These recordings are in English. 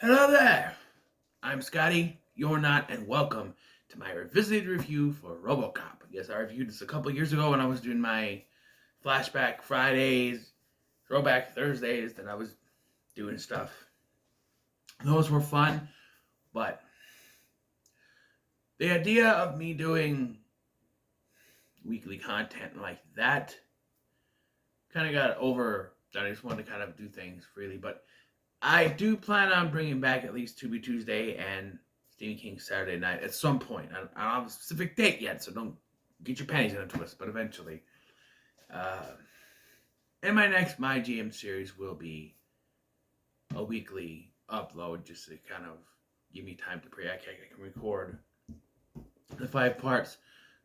Hello there! I'm Scotty, you're not, and welcome to my revisited review for Robocop. Yes, I reviewed this a couple years ago when I was doing my flashback Fridays, throwback Thursdays, that I was doing stuff. Those were fun, but the idea of me doing weekly content like that kind of got over. I just wanted to kind of do things freely, but I do plan on bringing back at least To Be Tuesday and Stephen King Saturday Night at some point. I don't have a specific date yet, so don't get your panties in a twist, but eventually. Uh, and my next My GM series will be a weekly upload just to kind of give me time to pray. I can record the 5 parts.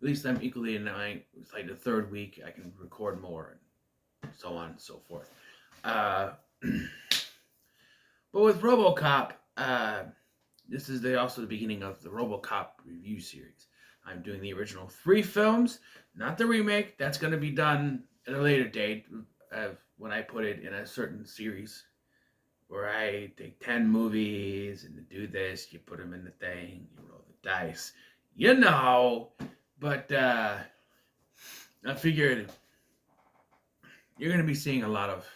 At least I'm equally in line. It's like the third week, I can record more, and so on and so forth. But with Robocop, this is also the beginning of the Robocop review series. I'm doing the original 3 films, not the remake. That's going to be done at a later date when I put it in a certain series where I take 10 movies and do this. You put them in the thing, you roll the dice, you know. But I figured you're going to be seeing a lot of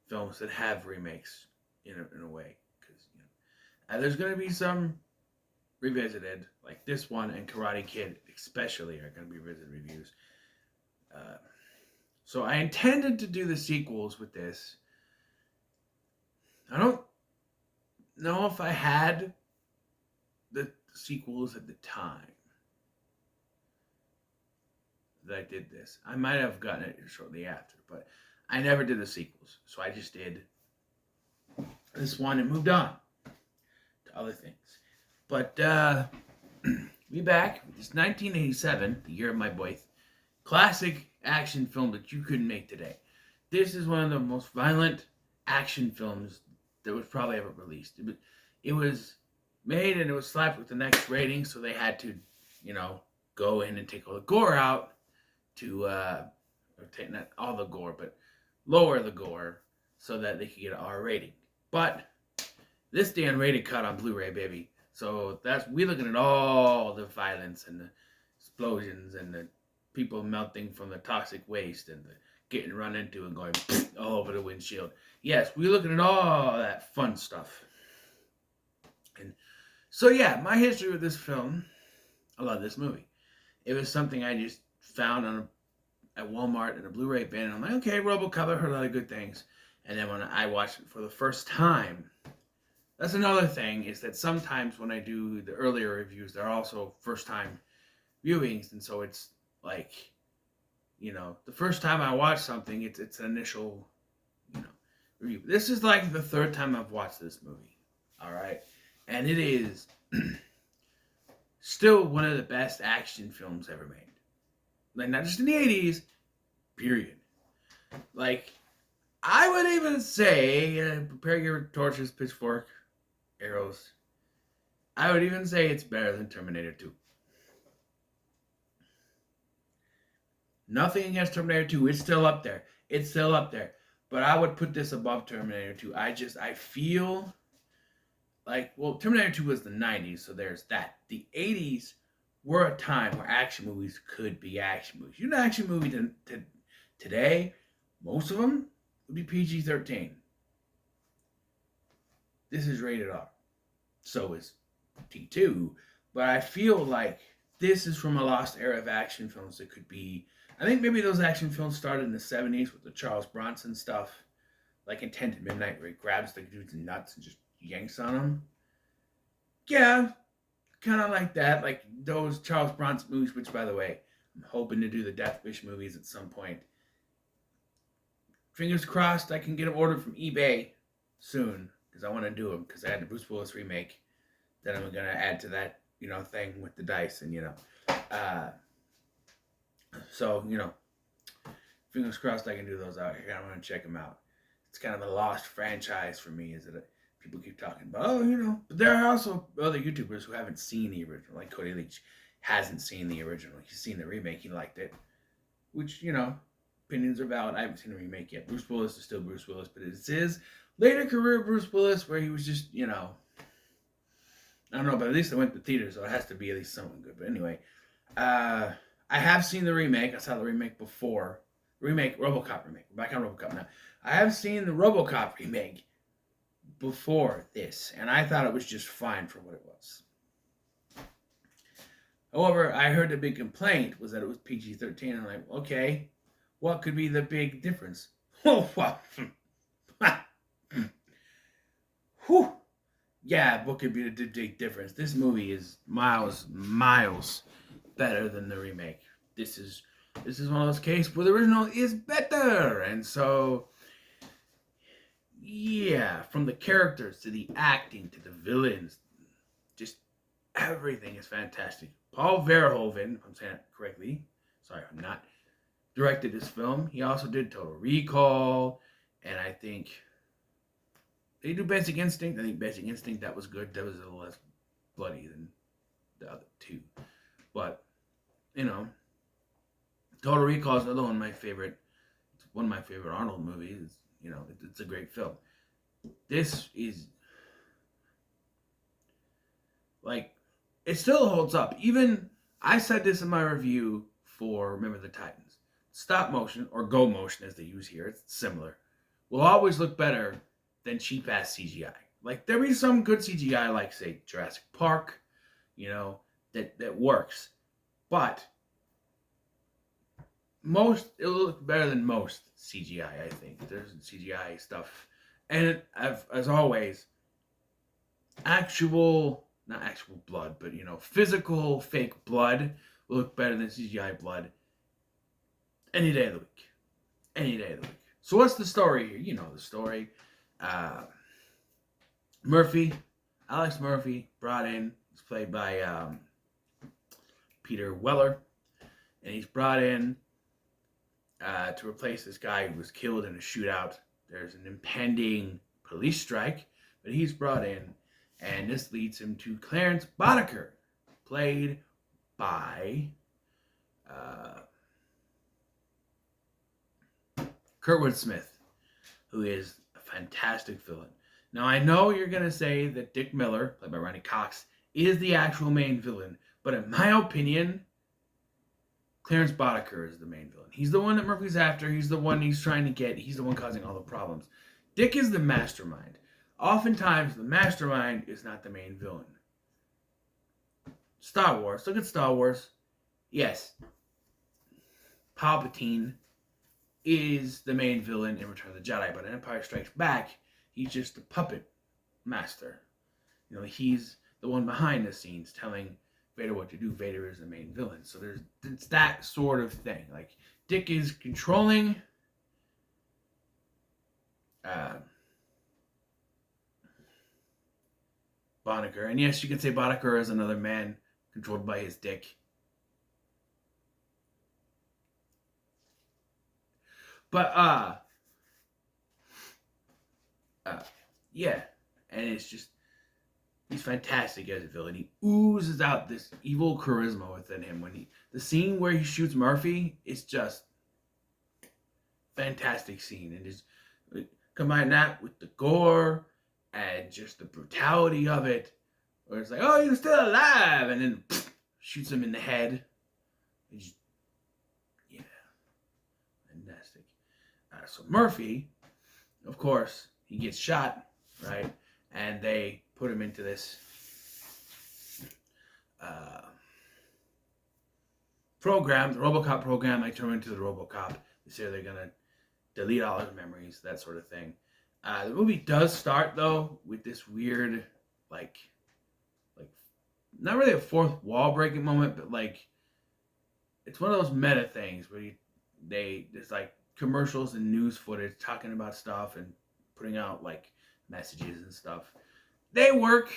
films that have remakes in a way, because there's going to be some revisited, like this one and Karate Kid especially are going to be revisited reviews. So I intended to do the sequels with this. I don't know if I had the sequels at the time that I did this. I might have gotten it shortly after, but I never did the sequels, so I just did this one and moved on to other things. But we back with this 1987, the year of my birth, classic action film that you couldn't make today. This is one of the most violent action films that was probably ever released. It was made and it was slapped with the next rating, so they had to, go in and take all the gore out to, or take not all the gore, but lower the gore so that they could get an R rating. But this damn rated cut on Blu-ray, baby. So we're looking at all the violence and the explosions and the people melting from the toxic waste and the getting run into and going all over the windshield. Yes, we're looking at all that fun stuff. And so yeah, my history with this film, I love this movie. It was something I just found at Walmart in a Blu-ray bin, and I'm like, okay, Robocop, I heard a lot of good things. And then when I watched it for the first time, that's another thing, is that sometimes when I do the earlier reviews, they're also first-time viewings, and so it's like, the first time I watch something, it's an initial, review. This is like the third time I've watched this movie, all right? And it is still one of the best action films ever made. Like, not just in the 80s, period. Like, I would even say, prepare your torches, pitchfork, arrows. I would even say it's better than Terminator 2. Nothing against Terminator 2. It's still up there. It's still up there. But I would put this above Terminator 2. I feel like, well, Terminator 2 was the 90s, so there's that. The 80s were a time where action movies could be action movies. You know, action movie today, most of them would be PG-13. This is rated R. So is T2. But I feel like this is from a lost era of action films that could be... I think maybe those action films started in the 70s with the Charles Bronson stuff. Like Intent at Midnight, where he grabs the dude's nuts and just yanks on them. Yeah, kind of like that. Like those Charles Bronson movies, which, by the way, I'm hoping to do the Death Wish movies at some point. Fingers crossed I can get them ordered from eBay soon, because I want to do them, because I had the Bruce Willis remake that I'm going to add to that, thing with the dice, and, so, fingers crossed I can do those out here. I want to check them out. It's kind of a lost franchise for me, is that people keep talking about, but there are also other YouTubers who haven't seen the original, like Cody Leach hasn't seen the original. He's seen the remake, he liked it, which, opinions are valid. I haven't seen the remake yet. Bruce Willis is still Bruce Willis, but it is later career Bruce Willis, where he was just, I don't know, but at least I went to theaters, so it has to be at least something good. But anyway, uh, I have seen the remake. I saw the remake before. Robocop remake. We're back on Robocop now. I have seen the Robocop remake before this, and I thought it was just fine for what it was. However, I heard the big complaint was that it was PG-13. I'm like, okay, what could be the big difference? Oh, well, whew. Yeah, what could be the big difference? This movie is miles better than the remake. This is one of those cases where the original is better, and so yeah, from the characters to the acting to the villains, just everything is fantastic. Paul Verhoeven, if I'm saying it correctly, sorry, I'm not, directed this film. He also did Total Recall, and I think they do Basic Instinct. I think Basic Instinct, that was good. That was a little less bloody than the other two. But, Total Recall is another one of my favorite. It's one of my favorite Arnold movies. It's a great film. This is like, it still holds up. Even I said this in my review for Remember the Titans. Stop motion, or go motion as they use here, it's similar, will always look better than cheap ass CGI. Like, there be some good CGI, like say Jurassic Park, that works. But it'll look better than most CGI, I think. There's CGI stuff. And as always, not actual blood, but physical fake blood will look better than CGI blood any day of the week. Any day of the week. So what's the story here? You know the story. Alex Murphy, brought in. He's played by Peter Weller. And he's brought in to replace this guy who was killed in a shootout. There's an impending police strike, but he's brought in. And this leads him to Clarence Boddicker, played by Kurtwood Smith, who is a fantastic villain. Now, I know you're going to say that Dick Miller, played by Ronnie Cox, is the actual main villain, but in my opinion, Clarence Boddicker is the main villain. He's the one that Murphy's after. He's the one he's trying to get. He's the one causing all the problems. Dick is the mastermind. Oftentimes, the mastermind is not the main villain. Star Wars. Look at Star Wars. Yes, Palpatine is the main villain in Return of the Jedi, but in Empire Strikes Back, he's just the puppet master. He's the one behind the scenes telling Vader what to do. Vader is the main villain. So it's that sort of thing. Like, Dick is controlling Boddicker. And yes, you can say Boddicker is another man controlled by his dick. But, yeah. And it's just, he's fantastic as a villain. He oozes out this evil charisma within him. The scene where he shoots Murphy is just fantastic scene. And just combine that with the gore and just the brutality of it, where it's like, oh, you're still alive, and then shoots him in the head. Yeah, fantastic. So Murphy, of course, he gets shot, right? And they put him into this program, the Robocop program. They turn him into the Robocop. They say they're going to delete all his memories, that sort of thing. The movie does start, though, with this weird, like not really a fourth wall breaking moment, but like, it's one of those meta things where there's like commercials and news footage talking about stuff and putting out like messages and stuff. They work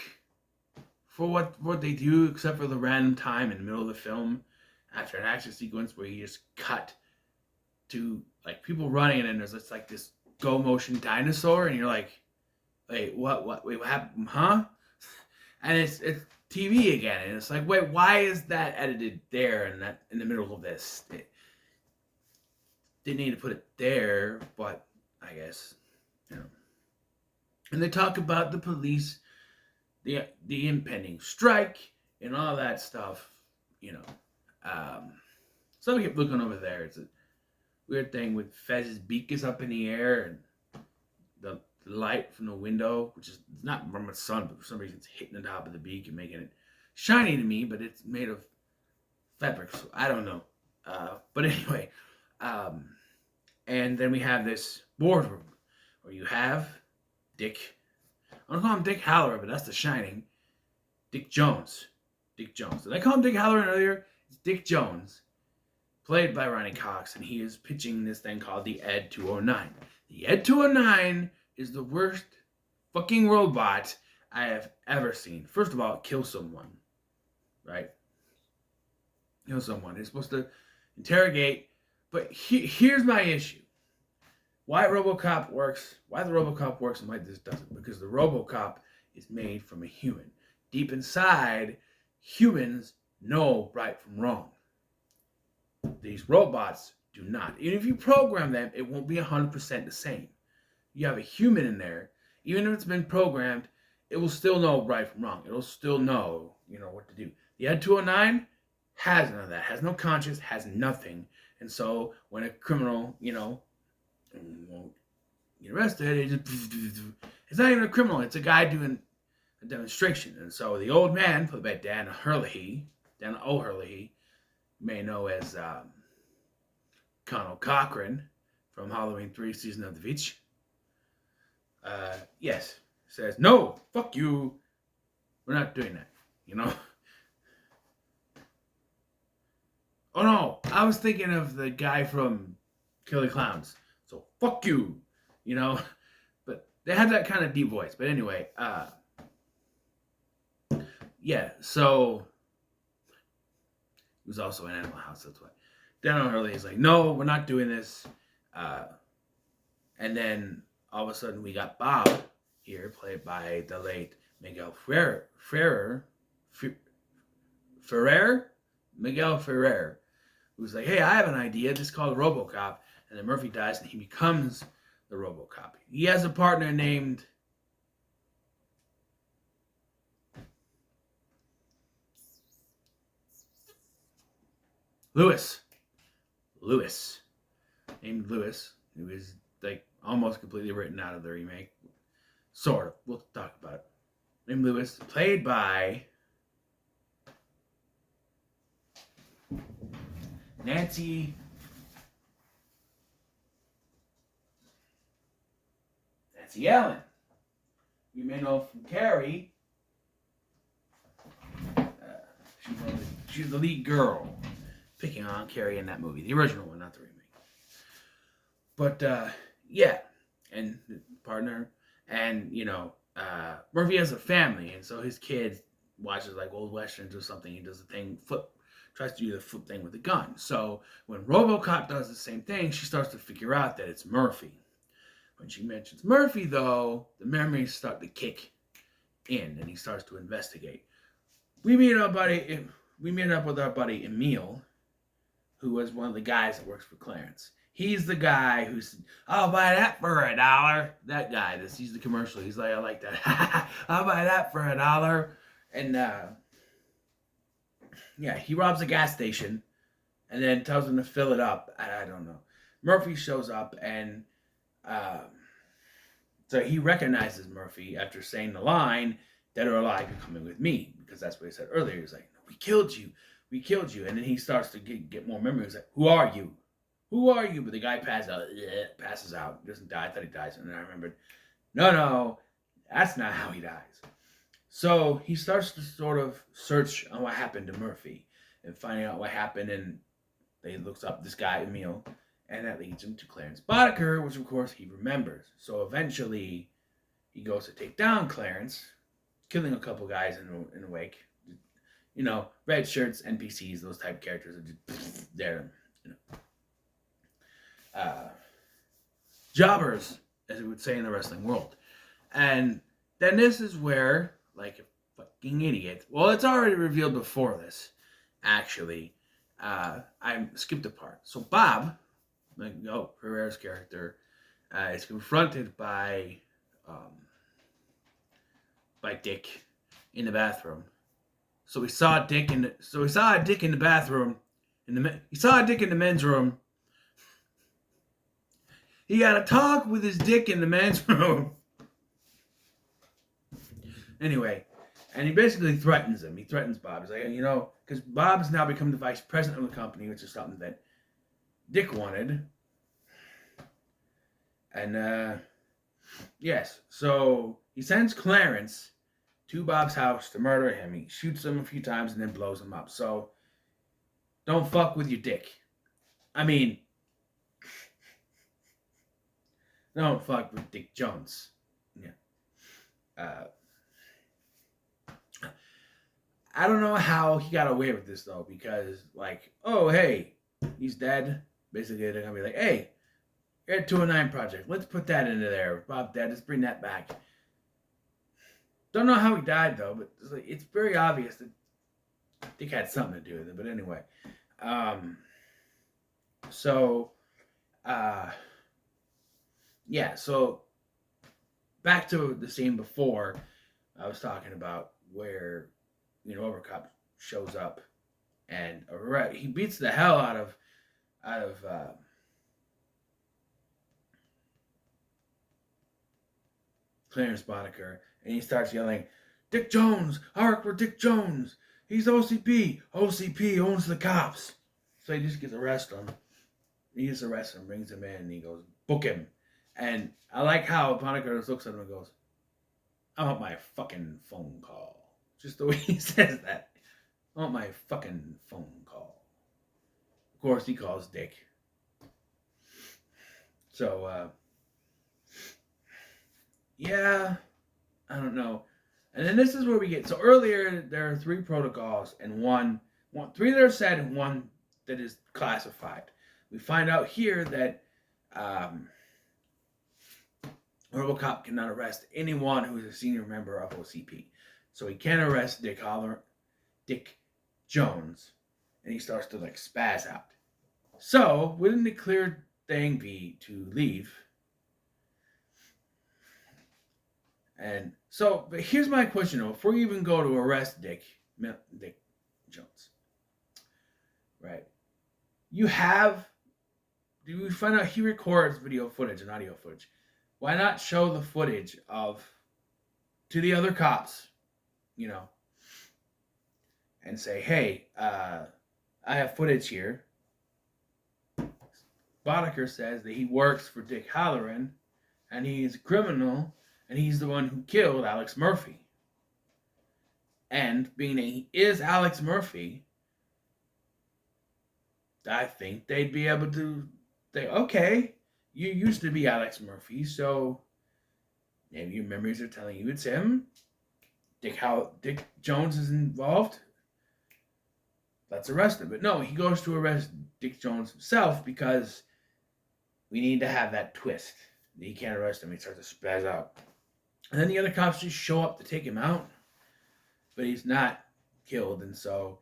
for what they do, except for the random time in the middle of the film after an action sequence where you just cut to like people running and there's just like this go motion dinosaur and you're like, wait, what happened, huh? And it's TV again, and it's like, wait, why is that edited there and that in the middle of this? Didn't need to put it there, but I guess And they talk about the police, the impending strike, and all that stuff. You know, so I keep looking over there. It's a weird thing with Fez's beak is up in the air, and the light from the window, which is not from the sun, but for some reason it's hitting the top of the beak and making it shiny to me. But it's made of fabric, so I don't know. But anyway, and then we have this boardroom where you have Dick. I don't call him Dick Halloran, but that's The Shining. Dick Jones. Dick Jones. Did I call him Dick Halloran earlier? It's Dick Jones, played by Ronnie Cox, and he is pitching this thing called the Ed 209. The Ed 209 is the worst fucking robot I have ever seen. First of all, it kills someone, right? Kills someone. It's supposed to interrogate, but here's my issue. Why the Robocop works and why this doesn't. Because the Robocop is made from a human. Deep inside, humans know right from wrong. These robots do not. Even if you program them, it won't be 100% the same. You have a human in there, even if it's been programmed, it will still know right from wrong. It'll still know, what to do. The Ed 209 has none of that. Has no conscience, has nothing. And so when a criminal, won't get arrested, it's not even a criminal. It's a guy doing a demonstration. And so the old man, played by Dan O'Herlihy, you may know as Conal Cochran from Halloween 3 Season of the Witch. Yes, says, no, fuck you. We're not doing that, Oh no, I was thinking of the guy from Killer Clowns. So fuck you, But they had that kind of deep voice. But anyway, yeah, so it was also in Animal House, that's why. Dan O'Herlihy is like, no, we're not doing this. And then all of a sudden we got Bob here, played by the late Miguel Ferrer, who's like, hey, I have an idea. This is called Robocop. And then Murphy dies and he becomes the Robocop. He has a partner named Lewis. Named Lewis. Who is like almost completely written out of the remake. Sort of. We'll talk about it. Named Lewis. Played by Nancy Allen. You may know from Carrie. She's the lead girl. Picking on Carrie in that movie. The original one, not the remake. But, yeah. And the partner. And, Murphy has a family. And so his kid watches like old westerns or something. He does the thing, tries to do the flip thing with a gun. So when Robocop does the same thing, she starts to figure out that it's Murphy. When she mentions Murphy, though, the memories start to kick in, and he starts to investigate. We meet up with our buddy Emil, who was one of the guys that works for Clarence. He's the guy who's, I'll buy that for $1. That guy that sees the commercial. He's like, I like that. I'll buy that for $1. And yeah, he robs a gas station and then tells him to fill it up. I don't know. Murphy shows up and so he recognizes Murphy after saying the line, dead or alive, you're coming with me. Because that's what he said earlier. He's like, no, we killed you. And then he starts to get more memories. Like, who are you? But the guy passes out. He doesn't die. I thought he dies. And then I remembered, no, that's not how he dies. So he starts to sort of search on what happened to Murphy and finding out what happened. And he looks up this guy, Emil, and that leads him to Clarence Boddicker, which of course he remembers. So eventually he goes to take down Clarence, killing a couple guys in the wake. Red shirts, NPCs, those type of characters are just there. Jobbers, as we would say in the wrestling world. And then this is where, like a fucking idiot, well, it's already revealed before this, actually. I skipped a part. So Bob, Ferrer's character, is confronted by by Dick in the bathroom. So we saw a dick in the bathroom. He saw a dick in the men's room. He had a talk with his dick in the men's room. Anyway, and he basically threatens him. He threatens Bob. He's like, because Bob's now become the vice president of the company, which is something that Dick wanted. And, yes, so he sends Clarence to Bob's house to murder him. He shoots him a few times and then blows him up. So, don't fuck with your dick. I mean, don't fuck with Dick Jones. Yeah. I don't know how he got away with this, though, because, like, oh, hey, he's dead. Basically, they're going to be like, hey, you're at 209 Project. Let's put that into there. Bob dead. Let's bring that back. Don't know how he died, though, but it's very obvious that Dick had something to do with it. But anyway. Yeah, so back to the scene before I was talking about where, Robocop shows up and he beats the hell out of Clarence Boddicker, and he starts yelling, Dick Jones! I work for Dick Jones! He's OCP! OCP owns the cops! So he just gets arrested him. He just arrests him, brings him in, and he goes, book him. And I like how Boddicker just looks at him and goes, I want my fucking phone call. Just the way he says that. I want my fucking phone call. Of course, he calls Dick. So, yeah, I don't know. And then this is where we get, so earlier there are 3 protocols and 3 that are said and 1 that is classified. We find out here that Robocop cannot arrest anyone who is a senior member of OCP. So he can't arrest Dick Jones. And he starts to spaz out. So, wouldn't the clear thing be to leave? And so, but here's my question though. Before you even go to arrest Dick Jones, right? Do we find out he records video footage and audio footage? Why not show the footage to the other cops, and say, hey, I have footage here. Boddicker says that he works for Dick Halloran, and he's a criminal, and he's the one who killed Alex Murphy. And being that he is Alex Murphy, I think they'd be able to say, okay, you used to be Alex Murphy, so maybe your memories are telling you it's him. Dick Jones is involved. Let's arrest him. But no, he goes to arrest Dick Jones himself because we need to have that twist. He can't arrest him. He starts to spaz out. And then the other cops just show up to take him out. But he's not killed. And so,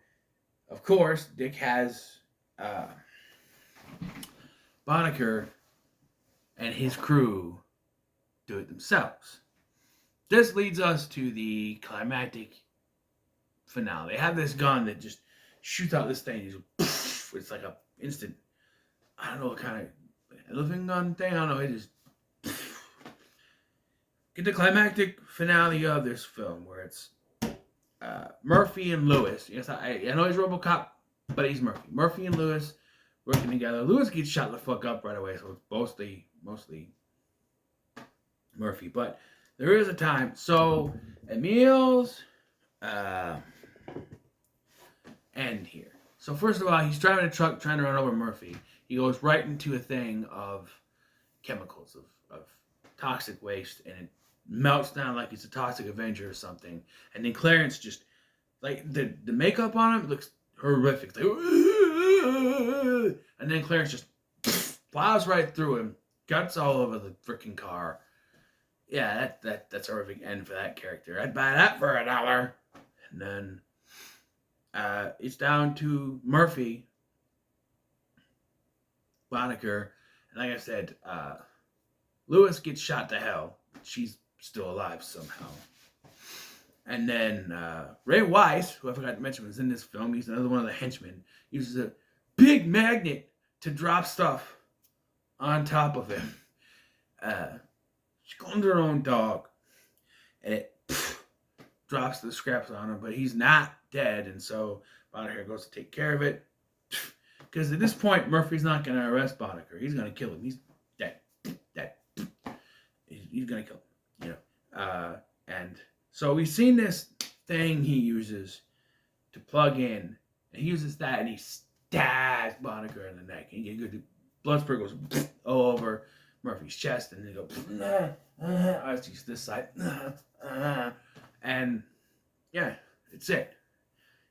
of course, Dick has Boddicker and his crew do it themselves. This leads us to the climactic finale. They have this gun that just shoots out this thing. It's like a instant, I don't know what kind of elephant gun thing. I don't know. It just get the climactic finale of this film where it's Murphy and Lewis. Yes, I know he's RoboCop, but he's Murphy. Murphy and Lewis working together. Lewis gets shot the fuck up right away, so it's mostly Murphy. But there is a time. So Emil's end here. So first of all, he's driving a truck trying to run over Murphy. He goes right into a thing of chemicals, of toxic waste, and it melts down like it's a toxic Avenger or something. And then Clarence just, like, the makeup on him looks horrific. Like, and then Clarence just plows right through him, guts all over the freaking car. Yeah, that's a horrific end for that character. I'd buy that for $1. And then it's down to Murphy, Boddicker, and like I said, Lewis gets shot to hell. She's still alive somehow. And then Ray Wise, who I forgot to mention was in this film, he's another one of the henchmen, uses a big magnet to drop stuff on top of him. She calls her own dog, and it drops the scraps on him, but he's not dead, and so Boddicker goes to take care of it. Because at this point, Murphy's not going to arrest Boddicker. He's going to kill him. He's dead. He's going to kill him, and so we've seen this thing he uses to plug in, and he uses that, and he stabs Boddicker in the neck, and you get good blood spurt goes all over Murphy's chest, and they go, I see this side, and yeah, it's it.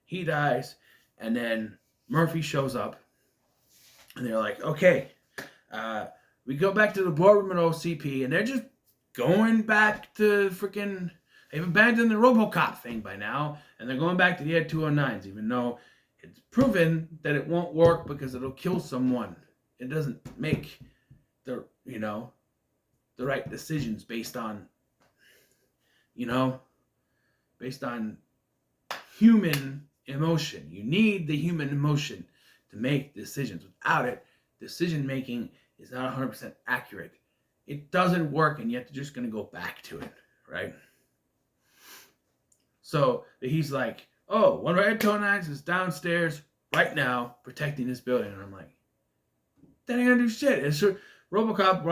He dies, and then Murphy shows up, and they're like, okay, we go back to the boardroom at OCP, and they're just going back to freaking, they've abandoned the Robocop thing by now, and they're going back to the Ed 209s, even though it's proven that it won't work because it'll kill someone. It doesn't make the right decisions based on human emotion. You need the human emotion to make decisions. Without it, decision making is not 100% accurate. It doesn't work, and yet they're just going to go back to it, right? So he's like, oh, one of our Ed 209s is downstairs right now protecting this building. And I'm like, that ain't gonna do shit. And so Robocop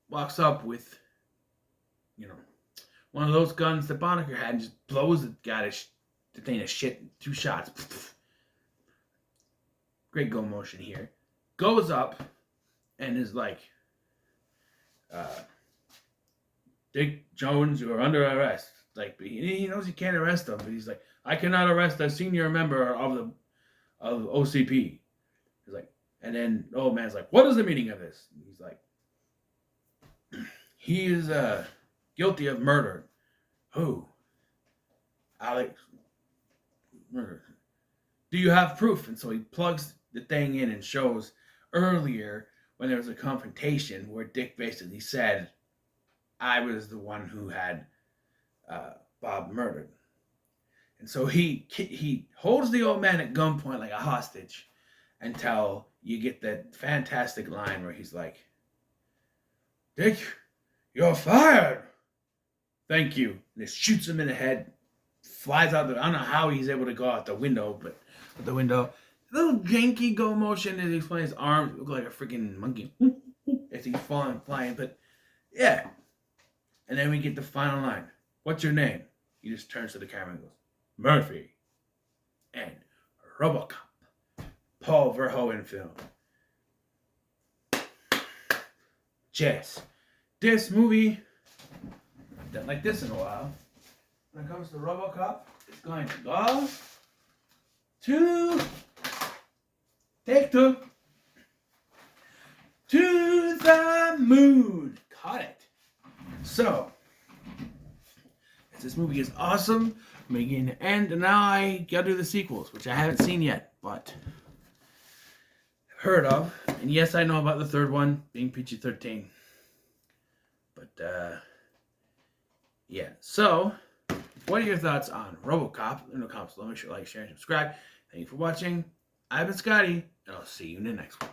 walks up with, one of those guns that Boddicker had and just blows the guy the thing to shit in 2 shots. Great go motion here. Goes up and is like, Dick Jones, you are under arrest. Like, he knows he can't arrest him, but he's like, I cannot arrest a senior member of OCP. He's like, and then the old man's like, what is the meaning of this? And he's like, he is guilty of murder. Who? Alex. Murder. Do you have proof? And so he plugs the thing in and shows earlier when there was a confrontation where Dick basically said, I was the one who had Bob murdered. And so he holds the old man at gunpoint like a hostage until you get that fantastic line where he's like, Dick, you're fired. Thank you. And it shoots him in the head, flies out I don't know how he's able to go out the window, but out the window. A little janky go motion as he's flying, his arms look like a freaking monkey as he's flying. But yeah. And then we get the final line. What's your name? He just turns to the camera and goes, Murphy. And Robocop. Paul Verhoeven film. Jess. This movie, I've done like this in a while. When it comes to Robocop, it's going to go to take 2 to the moon. Caught it. So, this movie is awesome. I'm making an end, and now I gotta do the sequels, which I haven't seen yet, but I've heard of. And yes, I know about the third one being PG-13. But, yeah. So, what are your thoughts on Robocop? In the comments below, make sure to like, share, and subscribe. Thank you for watching. I've been Scotty, and I'll see you in the next one.